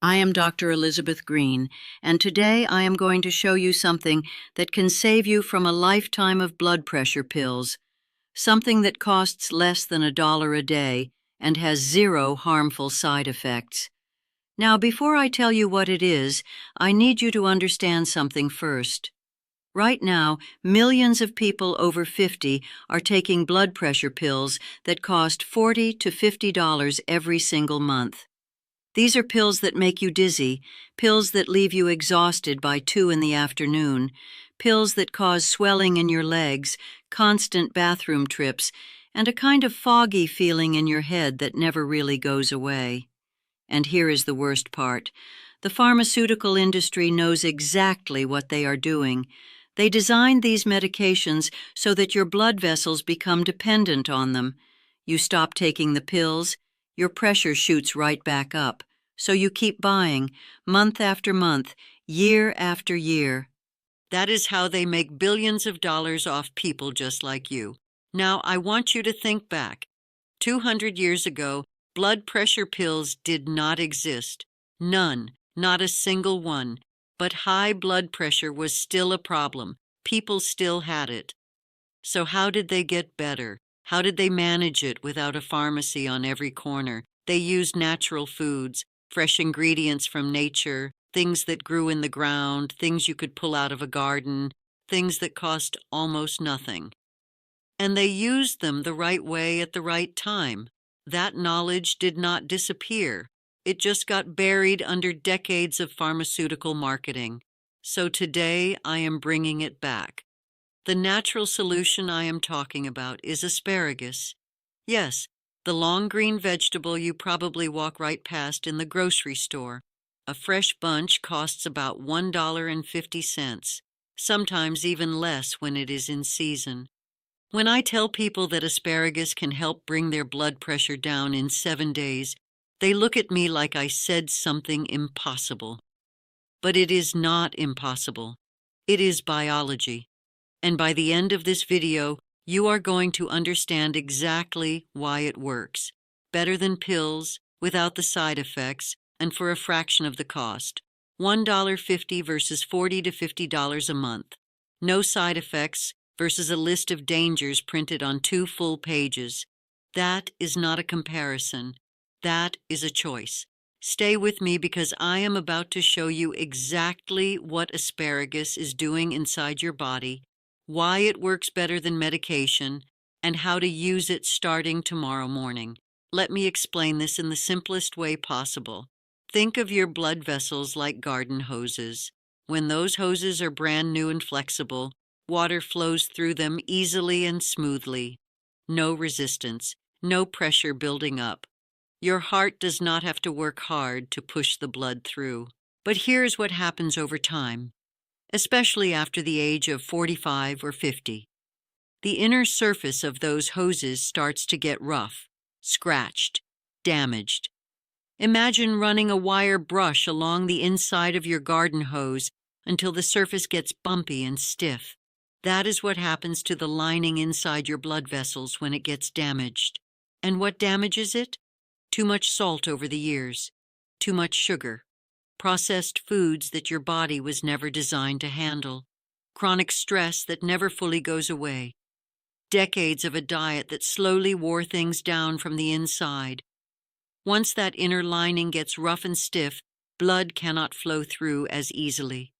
I am Dr. Elizabeth Green, and today I am going to show you something that can save you from a lifetime of blood pressure pills, something that costs less than $1 a day and has zero harmful side effects. Now, before I tell you what it is, I need you to understand something first. Right now, millions of people over 50 are taking blood pressure pills that cost $40 to $50 every single month. These are pills that make you dizzy, pills that leave you exhausted by 2 in the afternoon, pills that cause swelling in your legs, constant bathroom trips, and a kind of foggy feeling in your head that never really goes away. And here is the worst part. The pharmaceutical industry knows exactly what they are doing. They designed these medications so that your blood vessels become dependent on them. You stop taking the pills, your pressure shoots right back up. So you keep buying, month after month, year after year. That is how they make billions of dollars off people just like you. Now, I want you to think back. 200 years ago, blood pressure pills did not exist. None, not a single one. But high blood pressure was still a problem. People still had it. So how did they get better? How did they manage it without a pharmacy on every corner? They used natural foods, fresh ingredients from nature, things that grew in the ground, things you could pull out of a garden, things that cost almost nothing. And they used them the right way at the right time. That knowledge did not disappear. It just got buried under decades of pharmaceutical marketing. So today I am bringing it back. The natural solution I am talking about is asparagus. Yes, the long green vegetable you probably walk right past in the grocery store. A fresh bunch costs about $1.50, sometimes even less when it is in season. When I tell people that asparagus can help bring their blood pressure down in 7 days, they look at me like I said something impossible. But it is not impossible. It is biology. And by the end of this video, you are going to understand exactly why it works. Better than pills, without the side effects, and for a fraction of the cost. $1.50 versus $40 to $50 a month. No side effects versus a list of dangers printed on 2 full pages. That is not a comparison. That is a choice. Stay with me because I am about to show you exactly what asparagus is doing inside your body, why it works better than medication, and how to use it starting tomorrow morning. Let me explain this in the simplest way possible. Think of your blood vessels like garden hoses. When those hoses are brand new and flexible, water flows through them easily and smoothly. No resistance, no pressure building up. Your heart does not have to work hard to push the blood through. But here's what happens over time, especially after the age of 45 or 50. The inner surface of those hoses starts to get rough, scratched, damaged. Imagine running a wire brush along the inside of your garden hose until the surface gets bumpy and stiff. That is what happens to the lining inside your blood vessels when it gets damaged. And what damages it? Too much salt over the years, too much sugar, processed foods that your body was never designed to handle, chronic stress that never fully goes away, decades of a diet that slowly wore things down from the inside. Once that inner lining gets rough and stiff, blood cannot flow through as easily.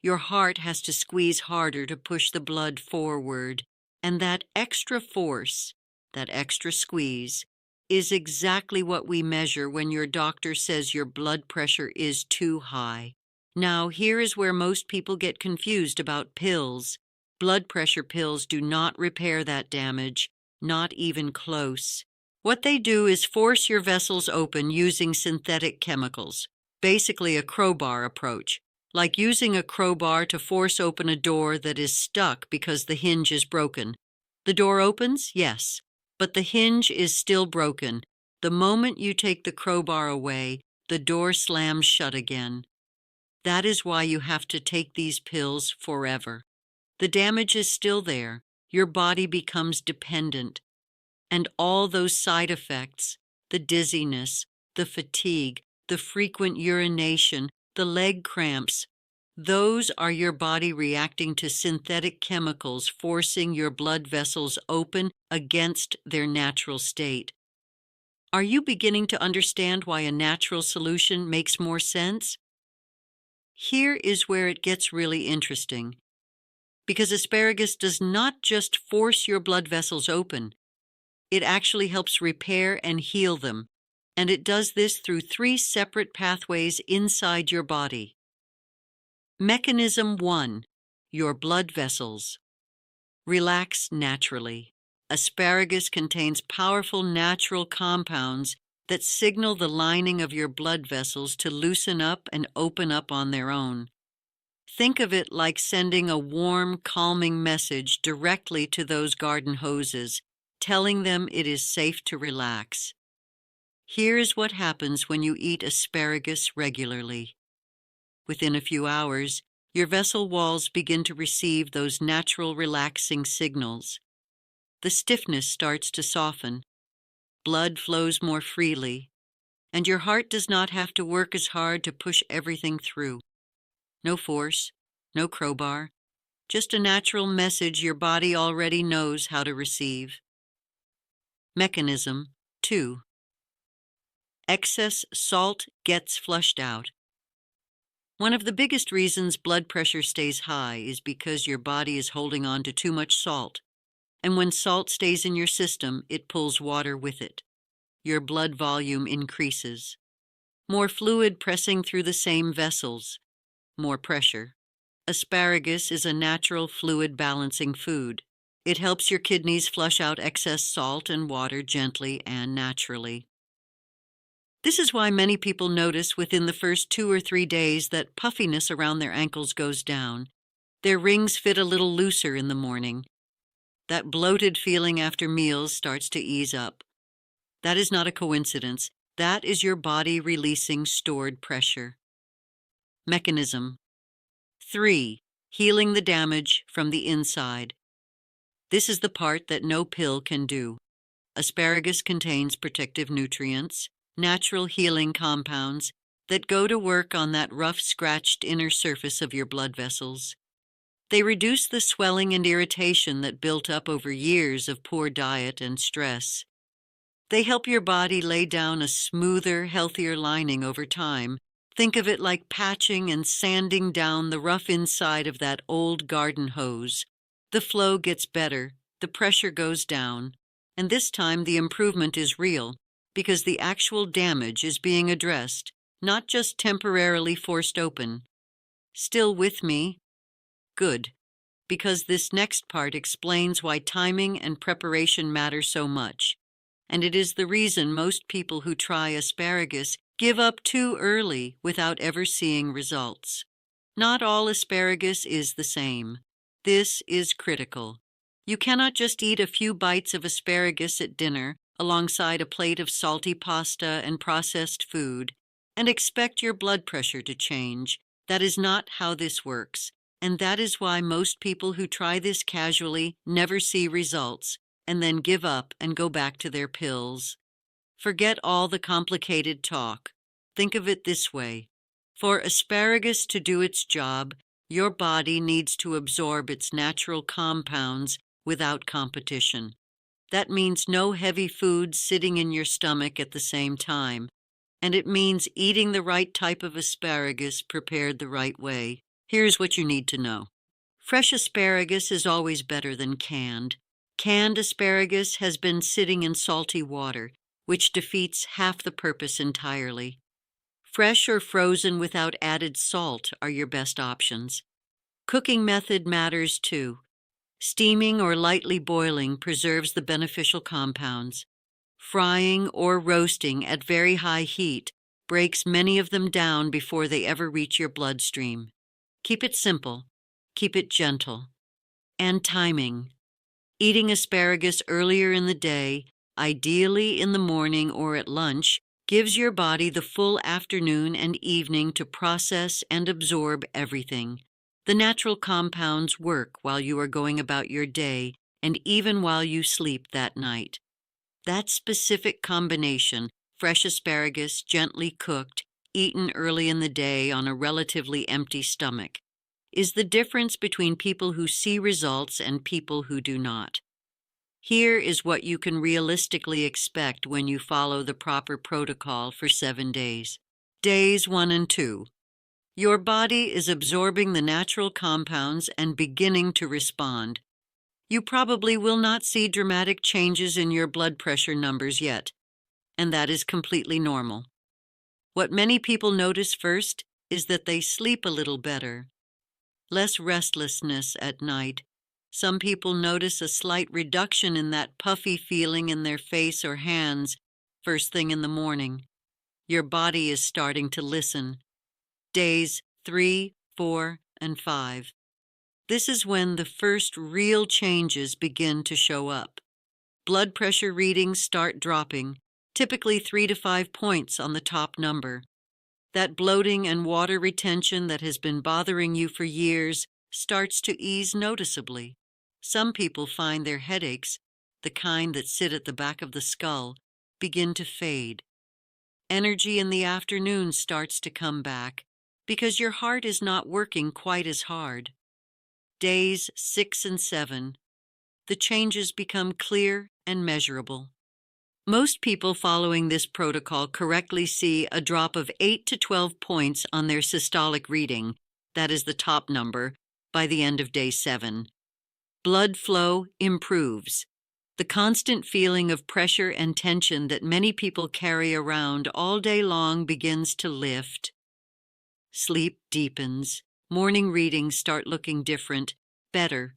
Your heart has to squeeze harder to push the blood forward, and that extra force, that extra squeeze, is exactly what we measure when your doctor says your blood pressure is too high. Now, here is where most people get confused about pills. Blood pressure pills do not repair that damage, not even close. What they do is force your vessels open using synthetic chemicals, basically a crowbar approach, like using a crowbar to force open a door that is stuck because the hinge is broken. The door opens, yes, but the hinge is still broken. The moment you take the crowbar away, the door slams shut again. That is why you have to take these pills forever. The damage is still there. Your body becomes dependent. And all those side effects, the dizziness, the fatigue, the frequent urination, the leg cramps. Those are your body reacting to synthetic chemicals, forcing your blood vessels open against their natural state. Are you beginning to understand why a natural solution makes more sense? Here is where it gets really interesting. Because asparagus does not just force your blood vessels open, it actually helps repair and heal them. And it does this through 3 separate pathways inside your body. Mechanism 1. Your blood vessels. Relax naturally. Asparagus contains powerful natural compounds that signal the lining of your blood vessels to loosen up and open up on their own. Think of it like sending a warm, calming message directly to those garden hoses, telling them it is safe to relax. Here's what happens when you eat asparagus regularly. Within a few hours, your vessel walls begin to receive those natural relaxing signals. The stiffness starts to soften, blood flows more freely, and your heart does not have to work as hard to push everything through. No force, no crowbar, just a natural message your body already knows how to receive. Mechanism 2. Excess salt gets flushed out. One of the biggest reasons blood pressure stays high is because your body is holding on to too much salt. And when salt stays in your system, it pulls water with it. Your blood volume increases. More fluid pressing through the same vessels. More pressure. Asparagus is a natural fluid balancing food. It helps your kidneys flush out excess salt and water gently and naturally. This is why many people notice within the first 2 or 3 days that puffiness around their ankles goes down. Their rings fit a little looser in the morning. That bloated feeling after meals starts to ease up. That is not a coincidence. That is your body releasing stored pressure. Mechanism 3. Healing the damage from the inside. This is the part that no pill can do. Asparagus contains protective nutrients, natural healing compounds that go to work on that rough, scratched inner surface of your blood vessels. They reduce the swelling and irritation that built up over years of poor diet and stress. They help your body lay down a smoother, healthier lining over time. Think of it like patching and sanding down the rough inside of that old garden hose. The flow gets better, the pressure goes down, and this time the improvement is real because the actual damage is being addressed, not just temporarily forced open. Still with me? Good, because this next part explains why timing and preparation matter so much. And it is the reason most people who try asparagus give up too early without ever seeing results. Not all asparagus is the same. This is critical. You cannot just eat a few bites of asparagus at dinner alongside a plate of salty pasta and processed food and expect your blood pressure to change. That is not how this works. And that is why most people who try this casually never see results and then give up and go back to their pills. Forget all the complicated talk. Think of it this way. For asparagus to do its job, your body needs to absorb its natural compounds without competition. That means no heavy foods sitting in your stomach at the same time. And it means eating the right type of asparagus prepared the right way. Here's what you need to know. Fresh asparagus is always better than canned. Canned asparagus has been sitting in salty water, which defeats half the purpose entirely. Fresh or frozen without added salt are your best options. Cooking method matters too. Steaming or lightly boiling preserves the beneficial compounds. Frying or roasting at very high heat breaks many of them down before they ever reach your bloodstream. Keep it simple. Keep it gentle. And timing. Eating asparagus earlier in the day, ideally in the morning or at lunch, gives your body the full afternoon and evening to process and absorb everything. The natural compounds work while you are going about your day and even while you sleep that night. That specific combination, fresh asparagus gently cooked, eaten early in the day on a relatively empty stomach, is the difference between people who see results and people who do not. Here is what you can realistically expect when you follow the proper protocol for 7 days. Days 1 and 2. Your body is absorbing the natural compounds and beginning to respond. You probably will not see dramatic changes in your blood pressure numbers yet, and that is completely normal. What many people notice first is that they sleep a little better, less restlessness at night. Some people notice a slight reduction in that puffy feeling in their face or hands first thing in the morning. Your body is starting to listen. Days 3, 4, and 5. This is when the first real changes begin to show up. Blood pressure readings start dropping, typically 3 to 5 points on the top number. That bloating and water retention that has been bothering you for years starts to ease noticeably. Some people find their headaches, the kind that sit at the back of the skull, begin to fade. Energy in the afternoon starts to come back because your heart is not working quite as hard. Days 6 and 7, the changes become clear and measurable. Most people following this protocol correctly see a drop of 8 to 12 points on their systolic reading, that is the top number, by the end of day 7. Blood flow improves. The constant feeling of pressure and tension that many people carry around all day long begins to lift. Sleep deepens. Morning readings start looking different, better.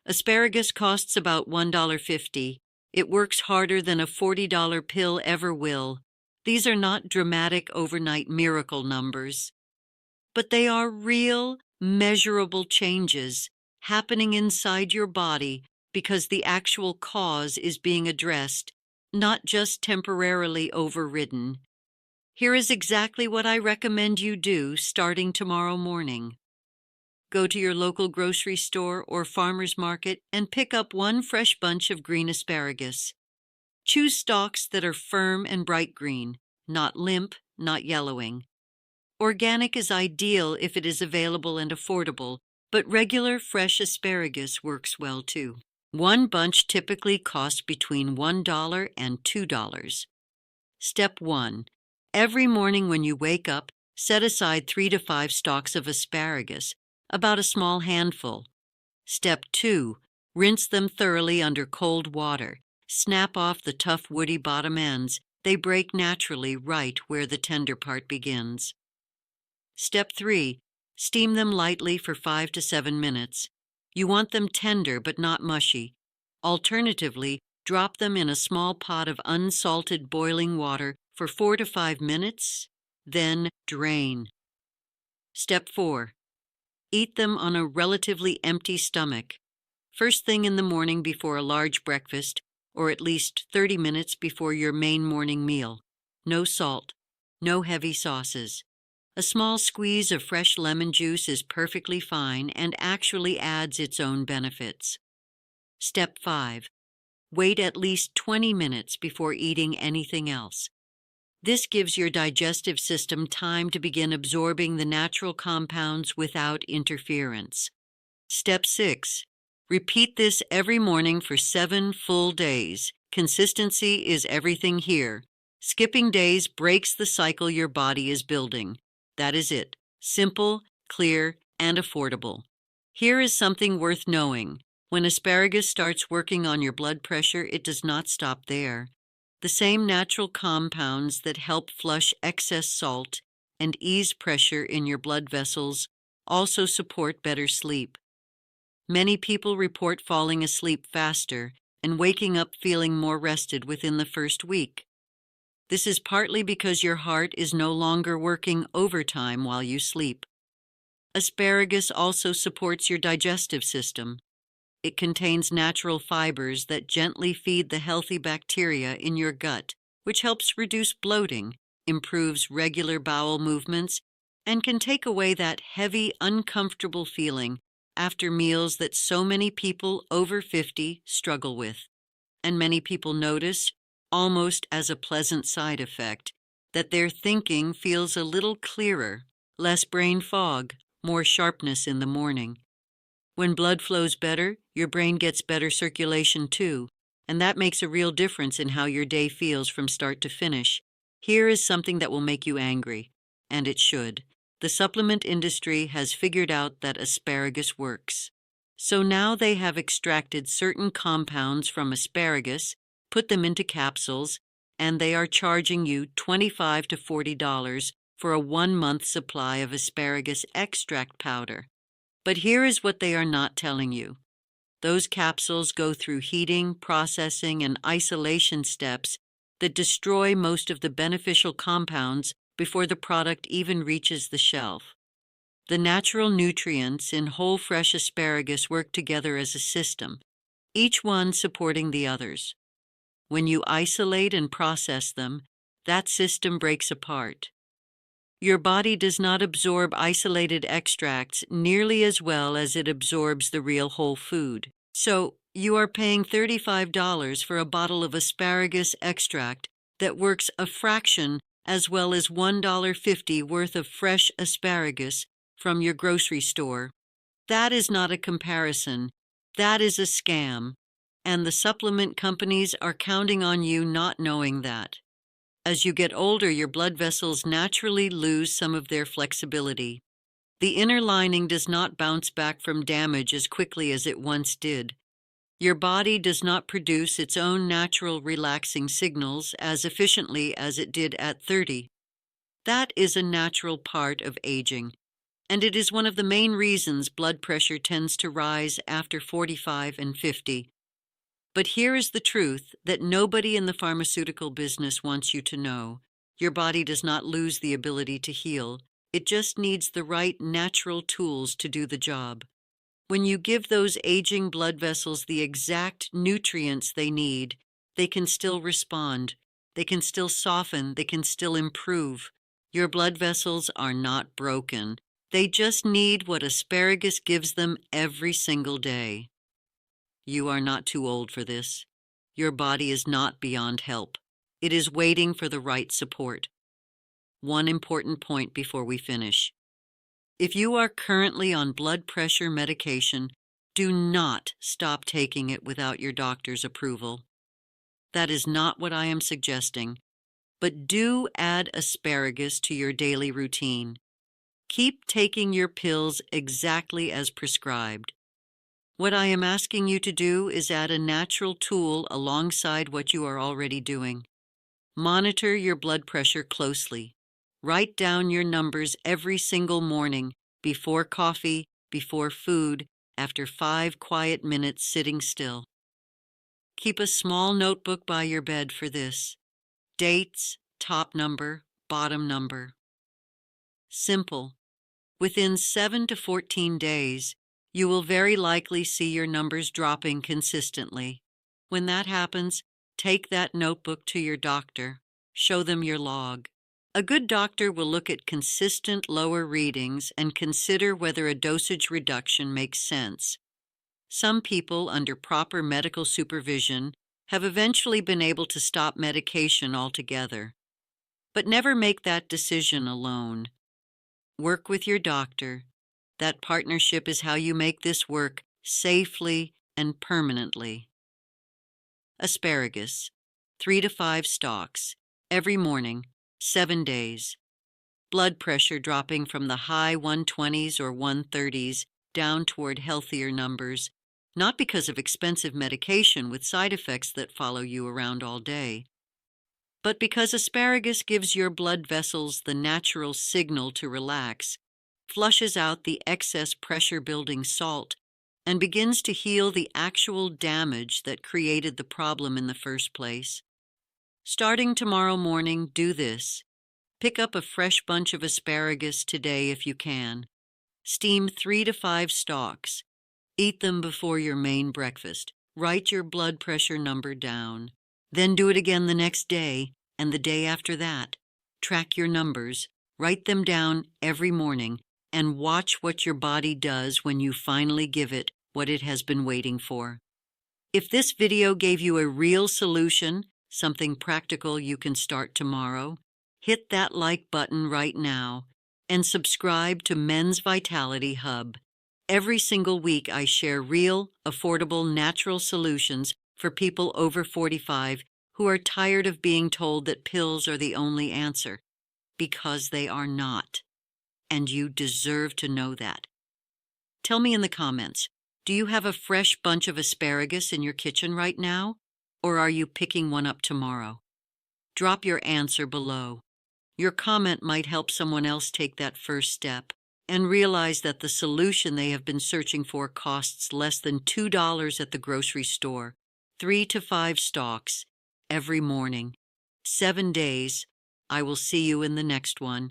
Asparagus costs about $1.50. It works harder than a $40 pill ever will. These are not dramatic overnight miracle numbers, but they are real, measurable changes happening inside your body because the actual cause is being addressed, not just temporarily overridden. Here is exactly what I recommend you do starting tomorrow morning. Go to your local grocery store or farmer's market and pick up one fresh bunch of green asparagus. Choose stalks that are firm and bright green, not limp, not yellowing. Organic is ideal if it is available and affordable, but regular fresh asparagus works well too. One bunch typically costs between $1 and $2. Step 1. Every morning when you wake up, set aside 3 to 5 stalks of asparagus, about a small handful. Step 2. Rinse them thoroughly under cold water. Snap off the tough woody bottom ends. They break naturally right where the tender part begins. Step 3. Steam them lightly for 5 to 7 minutes. You want them tender but not mushy. Alternatively, drop them in a small pot of unsalted boiling water for 4 to 5 minutes, then drain. Step 4. Eat them on a relatively empty stomach. First thing in the morning before a large breakfast, or at least 30 minutes before your main morning meal. No salt, no heavy sauces. A small squeeze of fresh lemon juice is perfectly fine and actually adds its own benefits. Step 5. Wait at least 20 minutes before eating anything else. This gives your digestive system time to begin absorbing the natural compounds without interference. Step 6. Repeat this every morning for 7 full days. Consistency is everything here. Skipping days breaks the cycle your body is building. That is it. Simple, clear, and affordable. Here is something worth knowing. When asparagus starts working on your blood pressure, it does not stop there. The same natural compounds that help flush excess salt and ease pressure in your blood vessels also support better sleep. Many people report falling asleep faster and waking up feeling more rested within the first week. This is partly because your heart is no longer working overtime while you sleep. Asparagus also supports your digestive system. It contains natural fibers that gently feed the healthy bacteria in your gut, which helps reduce bloating, improves regular bowel movements, and can take away that heavy, uncomfortable feeling after meals that so many people over 50 struggle with. And many people notice, almost as a pleasant side effect, that their thinking feels a little clearer, less brain fog, more sharpness in the morning. When blood flows better, your brain gets better circulation too, and that makes a real difference in how your day feels from start to finish. Here is something that will make you angry, and it should. The supplement industry has figured out that asparagus works. So now they have extracted certain compounds from asparagus, put them into capsules, and they are charging you $25 to $40 for a 1-month supply of asparagus extract powder. But here is what they are not telling you. Those capsules go through heating, processing, and isolation steps that destroy most of the beneficial compounds before the product even reaches the shelf. The natural nutrients in whole fresh asparagus work together as a system, each one supporting the others. When you isolate and process them, that system breaks apart. Your body does not absorb isolated extracts nearly as well as it absorbs the real whole food. So, you are paying $35 for a bottle of asparagus extract that works a fraction as well as $1.50 worth of fresh asparagus from your grocery store. That is not a comparison. That is a scam. And the supplement companies are counting on you not knowing that. As you get older, your blood vessels naturally lose some of their flexibility. The inner lining does not bounce back from damage as quickly as it once did. Your body does not produce its own natural relaxing signals as efficiently as it did at 30. That is a natural part of aging, and it is one of the main reasons blood pressure tends to rise after 45 and 50. But here is the truth that nobody in the pharmaceutical business wants you to know. Your body does not lose the ability to heal. It just needs the right natural tools to do the job. When you give those aging blood vessels the exact nutrients they need, they can still respond. They can still soften. They can still improve. Your blood vessels are not broken. They just need what asparagus gives them every single day. You are not too old for this. Your body is not beyond help. It is waiting for the right support. One important point before we finish. If you are currently on blood pressure medication, do not stop taking it without your doctor's approval. That is not what I am suggesting, but do add asparagus to your daily routine. Keep taking your pills exactly as prescribed. What I am asking you to do is add a natural tool alongside what you are already doing. Monitor your blood pressure closely. Write down your numbers every single morning, before coffee, before food, after 5 quiet minutes sitting still. Keep a small notebook by your bed for this. Dates, top number, bottom number. Simple. Within 7 to 14 days, you will very likely see your numbers dropping consistently. When that happens, take that notebook to your doctor. Show them your log. A good doctor will look at consistent lower readings and consider whether a dosage reduction makes sense. Some people, under proper medical supervision, have eventually been able to stop medication altogether. But never make that decision alone. Work with your doctor. That partnership is how you make this work safely and permanently. Asparagus, 3 to 5 stalks, every morning, 7 days. Blood pressure dropping from the high 120s or 130s down toward healthier numbers, not because of expensive medication with side effects that follow you around all day, but because asparagus gives your blood vessels the natural signal to relax, flushes out the excess pressure-building salt, and begins to heal the actual damage that created the problem in the first place. Starting tomorrow morning, do this. Pick up a fresh bunch of asparagus today if you can. Steam 3 to 5 stalks. Eat them before your main breakfast. Write your blood pressure number down. Then do it again the next day and the day after that. Track your numbers. Write them down every morning and watch what your body does when you finally give it what it has been waiting for. If this video gave you a real solution, something practical you can start tomorrow, hit that like button right now and subscribe to Men's Vitality Hub. Every single week, I share real, affordable, natural solutions for people over 45 who are tired of being told that pills are the only answer, because they are not. And you deserve to know that. Tell me in the comments, do you have a fresh bunch of asparagus in your kitchen right now? Or are you picking one up tomorrow? Drop your answer below. Your comment might help someone else take that first step and realize that the solution they have been searching for costs less than $2 at the grocery store, 3 to 5 stalks every morning, 7 days. I will see you in the next one.